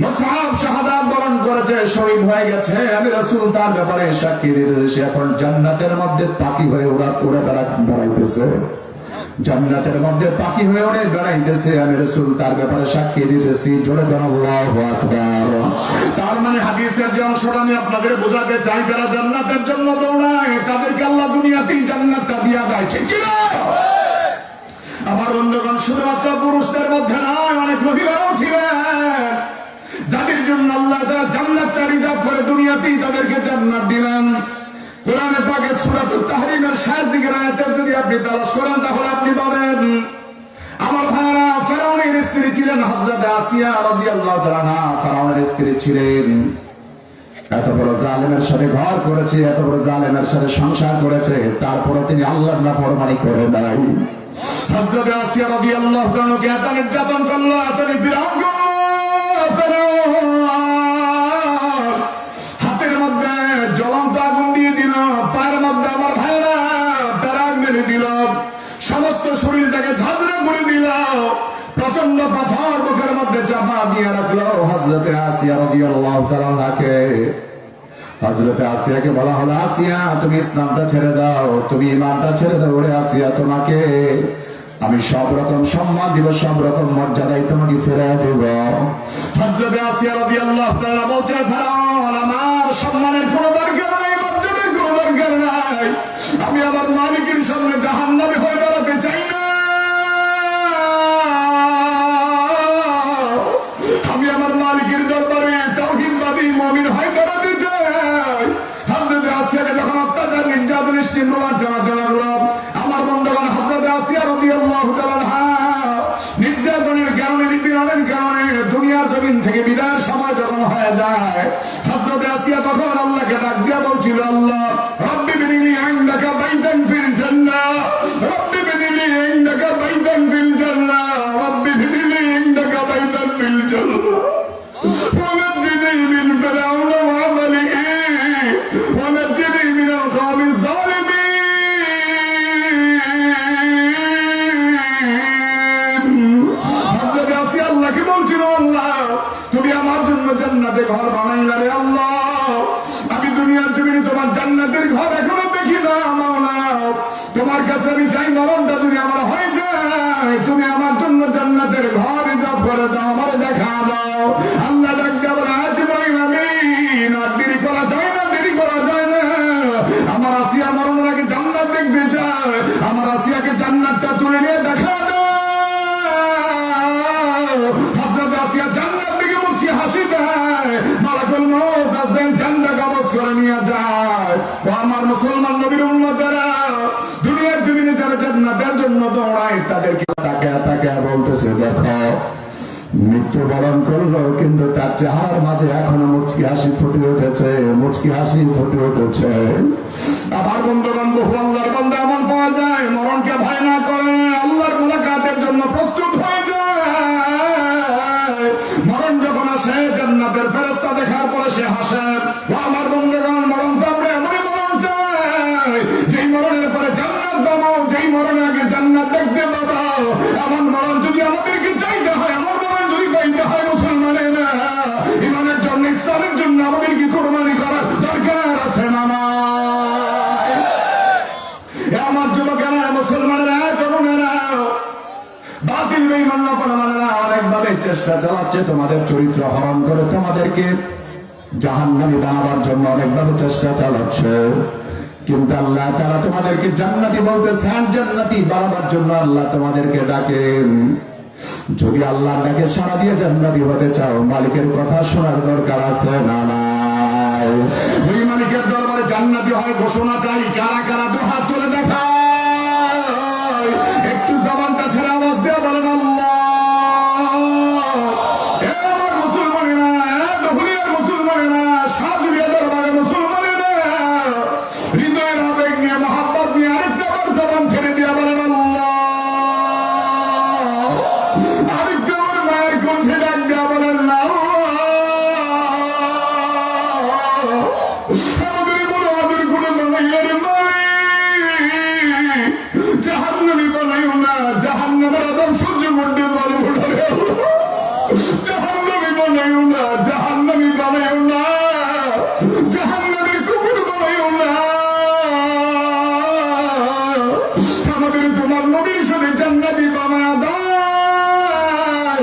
মুসআব শাহাদাত বরণ করেছে, শহীদ হয়ে গেছে। আমি রাসূল তার ব্যাপারে সাক্ষী দিতেছি, সে এখন জান্নাতের মধ্যে পাখি হয়ে উড়ে বেড়াইতেছে। জান্নাতের মধ্যে পাখি হয়ে উড়ে বেড়াইতেছে। আমি রাসূল তার ব্যাপারে সাক্ষী দিতেছি। জোরে বলেন আল্লাহু আকবার। তার মানে হাদিসের যে অংশটা আমি আপনাদের বোঝাতে চাই, যারা জান্নাতের জন্য দৌড়ায় তাদেরকে আল্লাহ দুনিয়াতেই জান্নাতটা দিয়া দেয়, ঠিক কি না? আমার বন্ধুগণ, শুধুমাত্র পুরুষদের মধ্যে নয়, অনেক মহিলারাও ছিলেন যাদের জন্য আল্লাহ তাআলা জান্নাতটা রিজার্ভ করে দুনিয়াতেই তাদেরকে জান্নাত দিলেন। কোরআনে পাকে সূরাতুত তাহরিমের ৬০ দিকের আয়াতে যদি আপনি তালাশ করেন তাহলে আপনি পাবেন। আমার ভাইরা, ফেরাউনের স্ত্রী ছিলেন হযরত আসিয়া রাদিয়াল্লাহু তাআলা আনহা। ফেরাউনের স্ত্রী ছিলেন, এত বড় জালেমের সাথে ঘর করেছে, এত বড় জালেমের সাথে সংসার করেছে, তারপরে তিনি আল্লাহর নাফরমানি করে নাই। হযরত আসিয়া রাদিয়াল্লাহু তাআলা কে এত নির্যাতন করলো, এত নিপীড়ন করলো, হাতের মধ্যে জ্বলন্ত আগুন দিয়ে দিল, পায়ের মধ্যে আমার ভাইরা প্যারাগ মেরে দিল, সমস্ত শরীরটাকে ঝাঁঝরা করে দিল, প্রচন্ড পাথর বুকের মধ্যে চাপা দিয়ে রাখলো হযরত আসিয়া রাদিয়াল্লাহু তাআলা আনহাকে। হযরত আসিয়াকে বলা হলো, আসিয়া তুমি ইসলামটা ছেড়ে দাও, তুমি ঈমানটা ছেড়ে দাও। ওরে আসিয়া, তোমাকে আমি সব রকম সম্মান দিব, সব রকম মর্যাদাই তোমাকে ফিরে দেব। হযরত আসিয়া রাদিয়াল্লাহু তাআলা বলছে, ফেরাউন, আমার সম্মানের কোনো দরকার নেই, মর্যাদার কোনো দরকার নাই। আমি আমার মালিকের সামনে জাহান্নামী হয়ে দাঁড়াতে চাই না। আমি আমার মালিকের দরবারে তাওহীদবাদী মুমিন হয়ে দাঁড়াতে চাই। হযরত আসিয়াকে যখন অত্যাচার, নির্যাতন, নিষ্ঠুরতা জানাতে লাগলো, আমার বন্ধুগণ, হযরত আসিয়া রাদিয়াল্লাহু তাআলা আনহা নির্যাতনের কারণে, নিপীড়নের কারণে দুনিয়ার জমিন থেকে বিদায়ের সময় যখন হয়ে যায়, হযরত আসিয়া তখন আল্লাহকে ডাক দিয়া বলছিল, আল্লাহ রব্বি বিনিনি ইনদাকা বাইতান ফিল জান্নাহ, রব্বি বিনিনি ইনদাকা বাইতান ফিল জান্নাহ, রব্বি বিনিনি ইনদাকা বাইতান ফিল জান্নাহ, ওয়ানাজ্জিনি মিন ফিরআউনা ওয়া আমালিহি ওয়ানাজ্জিনি মিনাল কওমিজ যালিমিন। হযরত আসিয়া আল্লাহকে বলছিল, আল্লাহ তুমি আমার জন্য জান্নাতে ঘর বানাইলা রে আল্লাহ, আমি দুনিয়ার জমিনে তোমার জান্নাতের ঘর এখনো দেখি না মাওলা। তোমার কাছে আমি চাই, মরণটা যদি আমার হয়ে যায়, তুমি আমার জন্য জান্নাতের ঘর রিজার্ভ করে দাও, আমার দেখা দাও। আল্লাহ ডাকতে বলে, আজ ইব্রাহিম, আমিন, আর দেরি করা যায় না, দেরি করা যায় না। আমার আসিয়া মরণের আগে জান্নাত দেখতে চায়, আমার আসিয়াকে জান্নাতটা তুলে নিয়ে দেখা দাও। হযরত আসিয়া জান্নাত দিকে মুচকি হাসি দেয়, মালাকুল মউত আসেন, জান্নাত কবজ করে নিয়ে যায়। ও আমার মুসলমান নবীর উম্মতেরা, দুনিয়ার জমিনে যারা জান্নাতের জন্য দৌড়ায় তাদেরকে তাকিয়ে বলতেছে, দেখো মৃত্যুবরণ করলো, কিন্তু তার চেহারার মাঝে এখনো মুচকি হাসি ফুটে উঠেছে, মুচকি হাসি ফুটে উঠেছে। আমার বন্ধুগণ, বহু আল্লাহর বান্দা এমন পাওয়া যায়, মরণকে ভয় না করে আল্লাহর মুলাকাতের জন্য প্রস্তুত হয়ে যায়। মরণ যখন আসে, জান্নাতের ফেরেশতা দেখার পরে সে হাসে। ও আমার বন্ধুগণ, মরণ তো আমরা এমনই মরণ চাই, যেই মরণের পরে জান্নাত পাবো, যেই মরণের আগে জান্নাত দেখতে পাবো। এমন মরণ যদি আমাদেরকে চাইতে হয়, আমার মরণ যদি পাইতে হয়, মুসলমানের না ইমানের জন্য, ইসলামের জন্য আমাদেরকে কোরবানি করার দরকার আছে না নাই? আমার যুবকেরা, মুসলমানেরা, তরুণেরা, বাতিল বেঈমান নাফরমানেরা অনেকভাবে চেষ্টা চালাচ্ছে তোমাদের চরিত্র হরণ করে তোমাদেরকে জাহান্নামী বানাবার জন্য, অনেকভাবে চেষ্টা চালাচ্ছে। কিন্তু আল্লাহ তাআলা তোমাদেরকে জান্নাতি বলতেছেন, জান্নাতি বানাবার জন্য আল্লাহ তোমাদেরকে ডাকেন। যদি আল্লাহর ডাকে সাড়া দিয়ে জান্নাতি হতে চাও, মালিকের কথা শোনার দরকার আছে না নাই? ওই মালিকের দরবারে জান্নাতি হয় ঘোষণা চাই। কারা কারা দুহাত তুলে দেখা, একটু জবানটা ছেড়ে আওয়াজ দিয়ে বলেন আল্লাহ। আমার মুসলমানেরা, দহুলিয়ার মুসলমানেরা, সাজুলিয়া দরবারে মুসলমানেরা, হৃদয়ের আবেগ নিয়ে, মহাব্বত নিয়ে আরেকটা বার জবান ছেড়ে দিয়ে বলেন আল্লাহ। আরেকটা বার মায়ের কণ্ঠে ডাক দেওয়া বলেন না, আমাদের কোনো আদর কোনো মাইয়ার মাই বানাইও না, জাহান্নামী বানাইও না, জাহান্নামের কুকুর বানাইও না। আমাদের তোমার নবীর সাথে জান্নাতি বানায়া দাও,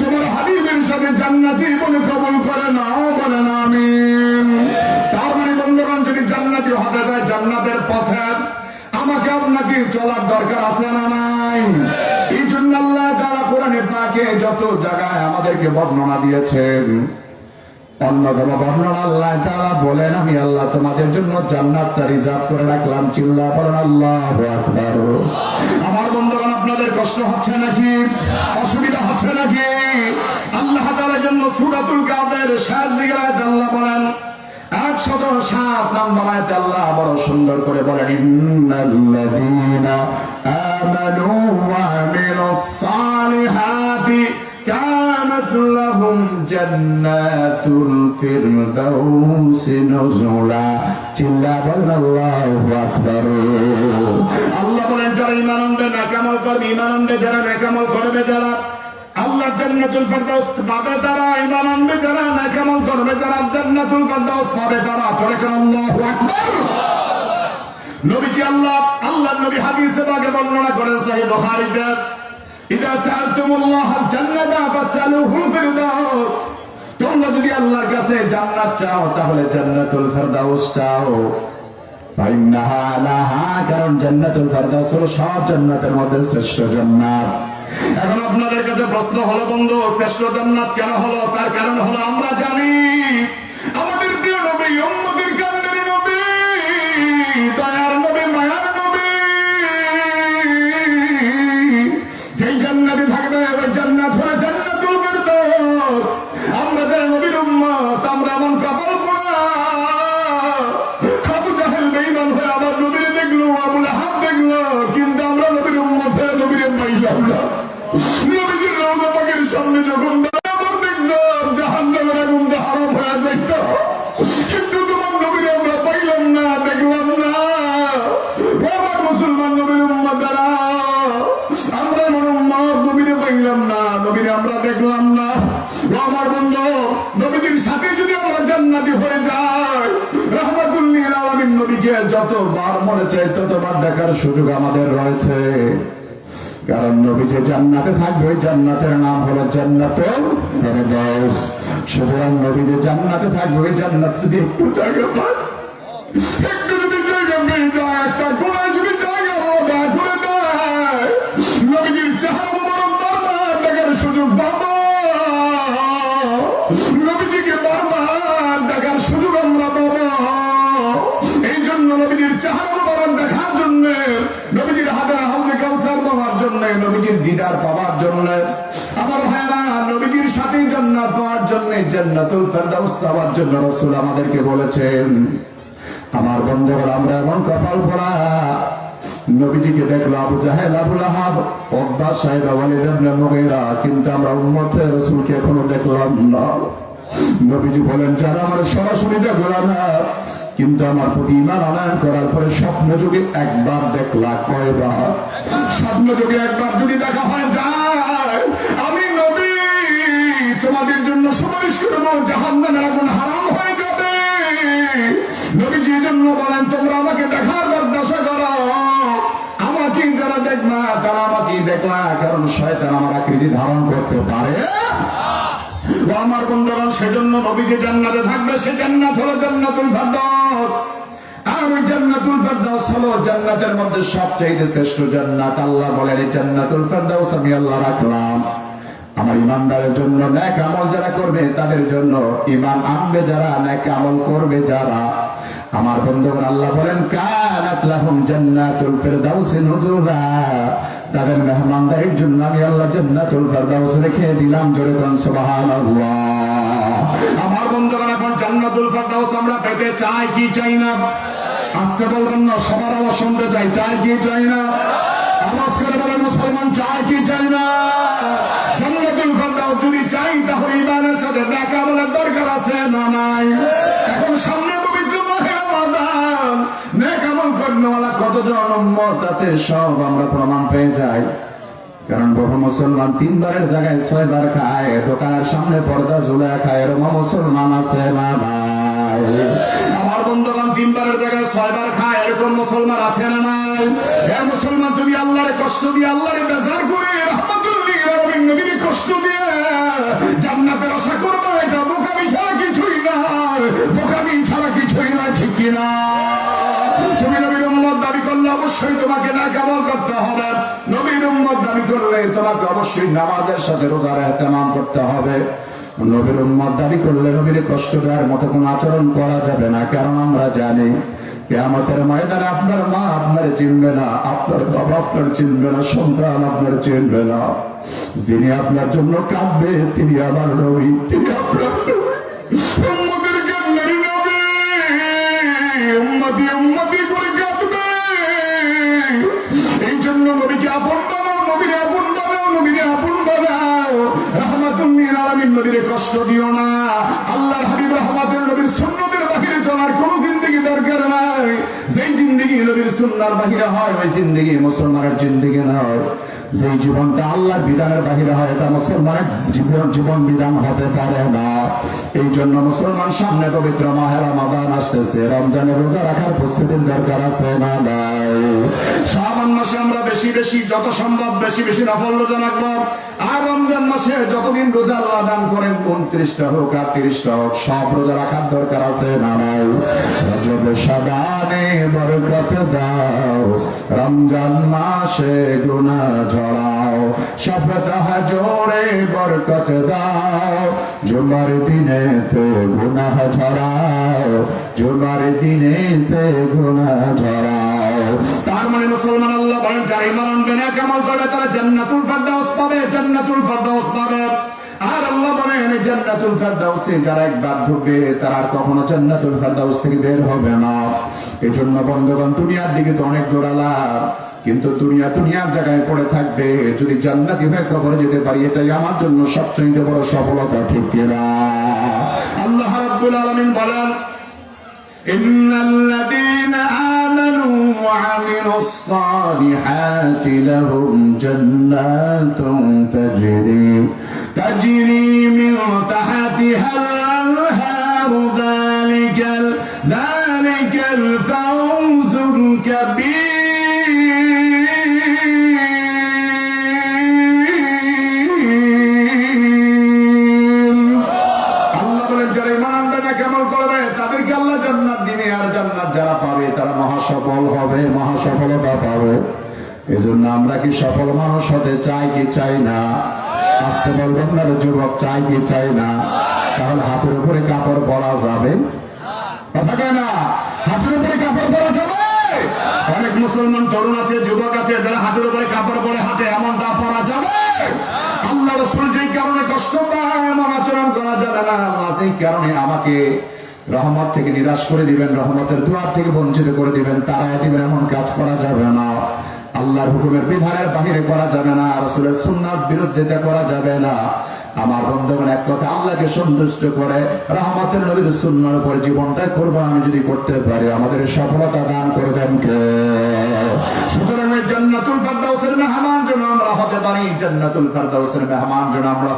তোমার হাবিবের সাথে জান্নাতি বলে কবুল করে নাও, বলে না আমিন। তার মানে বন্ধুগণ, যদি জান্নাতি হতে যায় জান্নাতের পথে আমাকে আপনাকে চলার দরকার আছে না নাই? এই জন্য আল্লাহ তাআলা কোরআনে পাকে যত জায়গায় আমাদেরকে বর্ণনা দিয়েছেন, অন্যতম বর্ণনা আল্লাহ তাআলা বলেন, আমি আল্লাহ তোমাদের জন্য জান্নাতটা রিজার্ভ করে রাখলাম। চিল্লা বলেন আল্লাহু আকবার। আমার বন্ধুগণ, আপনাদের কষ্ট হচ্ছে নাকি, অসুবিধা হচ্ছে নাকি? আল্লাহ তাআলার জন্য সূরাতুল কাদের শেষ দিকে আল্লাহ বলেন 107 নম্বর আয়াতে আল্লাহ বড় সুন্দর করে বলেন, ইন্নাল্লাযীনা আমানু ওয়া আমিলুস সালিহাতি কানাত লাহুম জান্নাতুল ফিরদাউসি নুজুলা। চিল্লা বলেন আল্লাহু আকবার। আল্লাহ বলেন, যারা ঈমান আনবে, নেক আমল করবে, ঈমান আনবে যারা, নেক আমল করবে যারা, আল্লাহ জান্নাতুল ফিরদাউস পাবে তারা। ঈমান আনবে যারা, নেক আমল করবে যারা, জান্নাতুল ফিরদাউস পাবে তারা। চলে কেন আল্লাহু আকবার। নবীজি আল্লাহ নবী হাদিসে পাকে বর্ণনা করেন সহিহ বুখারীতে, ইযা সাআলতুমুল্লাহাল জান্নাতা ফাসআলুহুল ফিরদাউস। তোমরা যদি আল্লাহর কাছে জান্নাত চাও তাহলে জান্নাতুল ফিরদাউস চাও। ফাইন্নাহা লাহা, কারণ জান্নাতুল ফিরদাউস হলো সব জান্নাতের মধ্যে শ্রেষ্ঠ জান্নাত। এখন আপনাদের কাছে প্রশ্ন হলো, বন্ধু শ্রেষ্ঠ জান্নাত কেন হলো? তার কারণ হলো আমরা জানি আমাদের প্রিয় নবী, উম্মতের কান্ডারি নবী, দয়ার নবী, মায়ার নবী, যেই জান্নাতে থাকবে ওই জান্নাত হলো জান্নাতুল ফিরদাউস। আমরা যারা নবীর উম্মত, আমরা এমন কপাল পোড়া, আবু জাহেল বেঈমান হয়ে আমার নবীরে দেখলো, আবু লাহাব দেখলো, কিন্তু আমরা নবীর উম্মত হয়ে নবীরে পাইলাম না। নবীজির রওজা পাকের সামনে যখন আমরা দেখলাম জাহান্নামের আগুন হারাম হয়ে যাইত, কিন্তু তোমার নবীরে আমরা পাইলাম না, দেখলাম না। আমার মুসলমান নবীর উম্মতেরা, আমরা এমন উম্মত, নবীরে পাইলাম না, নবীরে আমরা দেখলাম না। আমার বন্ধু, নবীজির সাথে যদি আমরা জান্নাতি হয়ে যাই, রাহমাতুল লিল আলামিন নবীকে যতবার মনে চাই ততবার দেখার সুযোগ আমাদের রয়েছে। কারণ নবী যে জান্নাতে থাকবে ওই জান্নাতের নাম হলো জান্নাতুল ফিরদাউস। সুতরাং নবী যে জান্নাতে থাকবে ওই জান্নাত যদি একটু জায়গা পায়, একটু যদি জায়গা পেয়ে যায়, একটা গোড়ায় যদি জায়গা আলাদা করে দেয়, নবীজির চেহারা মোবারক বারবার দেখার সুযোগ পাবো। নবীজিকে বারবার দেখার সুযোগ আমরা পাবো। এই জন্য নবীজির চেহারা মোবারক দেখার জন্য, নবীজির হাতে হাউজে কাউসার পাওয়ার জন্য, নবীজির দিদার পাওয়ার জন্য, আমার ভাইরা নবীজির সাথে জান্নাত পাওয়ার জন্য, জান্নাতুল ফিরদাউস পাওয়ার জন্য রাসূল আমাদেরকে বলেছেন। আমার বন্ধুরা, আমরা এমন কপাল পোড়া, নবীজিকে দেখলো আবু জাহেল, আবু লাহাব, উতবা, সাইবা, ওয়ালিদ ইবনে মুগীরা, কিন্তু আমরা উম্মতে রাসূলকে এখনো দেখলাম না। নবীজি বলেন, যারা আমার সরাসরি দেখলাম না, কিন্তু আমার প্রতি ঈমান আনয়ন করার পরে স্বপ্ন যুগে একবার দেখলা, কয়বার? স্বপ্ন যুগে একবার যদি দেখা হয় যায়, আমি নবী তোমাদের জন্য সুপারিশ করবো, জাহান্নামের আগুন হারাম হয়ে যাবে। নবীজি জন্য বলেন, তোমরা আমাকে দেখার বদনাশা করো, আমাকে যারা দেখলা তারা আমাকেই দেখলা, কারণ শয়তান আমার আকৃতি ধারণ করতে পারে। আমার বন্ধুগণ, সেজন্য নবীজি জান্নাতে থাকবে, সে জান্নাত হলো জান্নাতুল ফিরদাউস। আর ওই জান্নাতুল ফিরদাউস হলো জান্নাতের মধ্যে সবচেয়ে শ্রেষ্ঠ জান্নাত। আল্লাহ বলেন, এই জান্নাতুল ফিরদাউস আমি আল্লাহ রাখলাম আমার ইমানদারের জন্য, নেক আমল যারা করবে তাদের জন্য, ঈমান আনবে যারা, নেক আমল করবে যারা। আমার বন্ধুগণ, আল্লাহ বলেন, কানাত লাহুম জান্নাতুল ফিরদাউসি নুজুলা, তাদের মেহমানদারির জন্য আমি আল্লাহ জান্নাতুল ফিরদাউস রেখে দিলাম। জোরে বলেন সুবহানাল্লাহ। আমার বন্ধুগণ, এখন জান্নাতুল ফিরদাউস আমরা পেতে চাই কি চাই না? আজকে বলবেন না, সবার আওয়াজ শুনতে চাই, চাই কি চাই না? আওয়াজ করে বলেন, মুসলমান চাই কি চাই না? জান্নাতুল ফিরদাউস যদি চাই তাহলে ঈমানের সাথে নেক আমলের দরকার আছে না নাই? এখন সামনে পবিত্র মাহে রমাদান, নেক আমল করনেওয়ালা কতজন উম্মত আছে সব আমরা প্রমাণ পেয়ে যাই। কারণ বহু মুসলমান 3 বারের জায়গায় 6 বার খায়, দোকানের সামনে পর্দা ঝুলে খায়, এরকম মুসলমান আছে না নাই? আমার বন্ধুগণ 3 বারের জায়গায় 6 বার খায়, এরকম মুসলমান আছে না নাই? এ মুসলমান, তুমি আল্লাহরে কষ্ট দিয়ে, আল্লাহরে বেজার করে, রহমাতুল লিল আলামিন নবীর কষ্ট দিয়ে জান্নাতের আশা করবে, এটা বোকামি ছাড়া কিছুই না, বোকামি ছাড়া কিছুই না, ঠিক কি না? তুমি নবীর উম্মত দাবি করলে অবশ্যই তোমাকে নেক আমল করতে হবে। নবীর উম্মত দাবি করলে তোমাকে অবশ্যই নামাজের সাথে রোজার ইহতিমাম করতে হবে। নবীর উম্মত দাবি করলে নবীর কষ্ট দেওয়ার মতো কোনো আচরণ করা যাবে না, কারণ আমরা জানি কিয়ামতের ময়দানে আপনার মা আপনার চিনবে না, আপনার বাবা আপনার চিনবে না, সন্তান আপনার চিনবে না। যিনি আপনার জন্য কাঁদবে তিনি আমার নবী, তিনি আপনার উম্মতের কান্নার নবী। উম্মতি উম্মতি করে কাঁদবে। এই জন্য নবীকে আপন বানাও, নবীর আপন বানাও, নবীর আপন বানাও। রহমাতুল লিল আলামিন নবীর কষ্ট দিও না। আল্লাহর হাবিব রহমাতুল নবীর সুন্নতের বাহিরে চলার কোন জিন্দেগি দরকার নাই। যেই জিন্দেগি নবীর সুন্নাহর বাহিরে হয়, ওই জিন্দেগি মুসলমানের জিন্দেগি নয়। যেই জীবনটা আল্লাহর বিধানের বাহিরে হয়, এটা মুসলমানের জীবন বিধান হতে পারে না। এই জন্য মুসলমান, সামনে পবিত্র মাহে রমাদান আসতেছে, রমজানের রোজা রাখার প্রস্তুতির দরকার আছে না নাই? শাবান মাসে আমরা বেশি বেশি, যত সম্ভব বেশি বেশি নফল রোজা রাখবো। আর রমজান মাসে যতদিন রোজা আল্লাহ দান করেন, 29টা হোক আর 30টা হোক, সব রোজা রাখার দরকার আছে না নাই? রজব শাবানে বরকত দাও, রমজান মাসে গুনাহ ঝরাও, সপ্তাহ জোরে বরকত দাও, জুমার দিনেতে গুনাহ ঝরাও, জুমার দিনেতে গুনাহ ঝরাও। তার মানে মুসলমান, আল্লাহ বলেন যারা ঈমান আনবে, নেক আমল করবে, তারা জান্নাতুল ফেরদাউস পাবে, জান্নাতুল ফেরদাউস পাবে। আর আল্লাহ বলেন জান্নাতুল ফেরদাউসে যারা একবার ঢুকবে, তারা আর কখনো জান্নাতুল ফেরদাউস থেকে বের হবে না। এই জন্য বন্ধুগণ, দুনিয়ার দিকে তো অনেক দৌড়ালা, কিন্তু দুনিয়ার জায়গায় পড়ে থাকবে। যদি জান্নাতি হয়ে কবরে যেতে পারি, এটাই আমার জন্য সবচেয়ে বড় সফলতা, ঠিক কিনা? আল্লাহ রাব্বুল আলামিন বলেন, ইন্নাল্লাযীনা আমানু ওয়া আমিলুস সালিহাতি লাহুম জান্নাতুন তাজরি মিন তাহতিহাল আনহারু যালিকাল ফাওজুল কাবীর। যারা পাবে তারা মহাসফল হবে, মহাসফলতা পাবে। এই জন্য আমরা কি সফল মানুষ হতে চাই কি চাই না? আসতে বলবেন না যুবক, চাই কি চাই না? তাহলে হাতের উপরে কাপড় পরা যাবে? কথা কয় না, হাতের উপরে কাপড় পরা যাবে? অনেক মুসলমান তরুণ আছে, যুবক আছে, যারা হাতের উপরে কাপড় পরে হাতে, এমনটা পরা যাবে? আল্লাহ রাসূল যেই কারণে কষ্ট পায়, এমন আচরণ করা যাবে না। আল্লাহ যেই কারণে আমাকে রহমত থেকে নিরাশ করে দিবেন, রহমতের দুয়ার থেকে বঞ্চিত করে দিবেন, তারাই দিবেন, এমন কাজ করা যাবে না। আল্লাহর হুকুমের বিধানের বাহিরে করা যাবে না, রাসূলের সুন্নাহর বিরুদ্ধে করা যাবে না। আমার বন্ধুগণ, এক কথা, আল্লাহকে সন্তুষ্ট করে রহমতের নবীর সুন্নাহর উপর জীবনটা কুরবানি যদি করতে পারি, আমাদের সফলতা দান করবেন কে? সুতরাং জান্নাতুল ফেরদাউসের মেহমান যেন আমরা হতে পারি, জান্নাতুল ফেরদাউসের মেহমান যেন আমরা